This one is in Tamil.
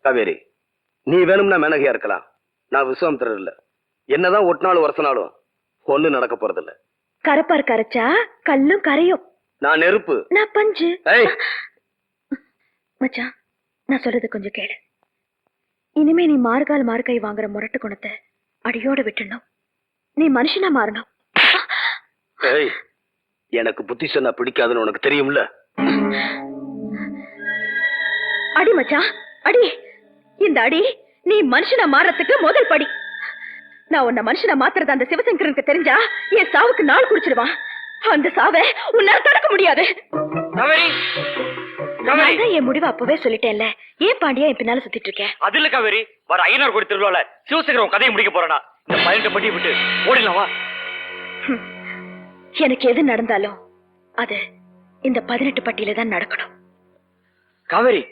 காவேரி, நீ வேணும்னா மேனகையா இருக்கலாம், நான் விஸ்வாமித்திரர் இல்ல. என்னதான் ஒட்டினாலும் வரசனாலும் ஒண்ணு நடக்க போறதில்ல. கரப்பார் கரைச்சா கல்லும் கரையும். நான் நெருப்பு. நான் பஞ்சு. ஏய், மச்சான், நான் சொல்றது கொஞ்சம் கேளு. இனிமே நீ மார்கால் மார்கை வாங்குற முரட்டு குணத்தை அடியோட விட்டுணும். நீ மனுஷனா மாறணும். ஏய், எனக்கு புத்தி சொன்னா பிடிக்காதுன்னு உனக்கு தெரியும்ல. அடி மச்சான், அடி. இந்த அடி நீ மனுஷனா மாறத்துக்கு முதல் படி. நான் உன்னை மனுஷனா மாத்துறது அந்த சிவசங்கரனுக்கு தெரிஞ்சா என் சாவுக்கு நாள் குறிச்சிடுவான். அந்த சாவை உன்னால தடுக்க முடியாது. என் முடிவை அப்பவே சொல்லிட்டேன்ல. ஏன் பாண்டியா என் பின்னால சுத்திட்டு இருக்கேன்? அது இல்ல காவேரி, வர ஐயனார் கோடி திருவிழால சிவசங்கரன் கதையை முடிக்க போறா. இந்த 18 பட்டி விட்டு ஓடிடலாமா? எனக்கு எது நடந்தாலும் அது இந்த 18 பட்டியில தான் நடக்கணும். காவேரி,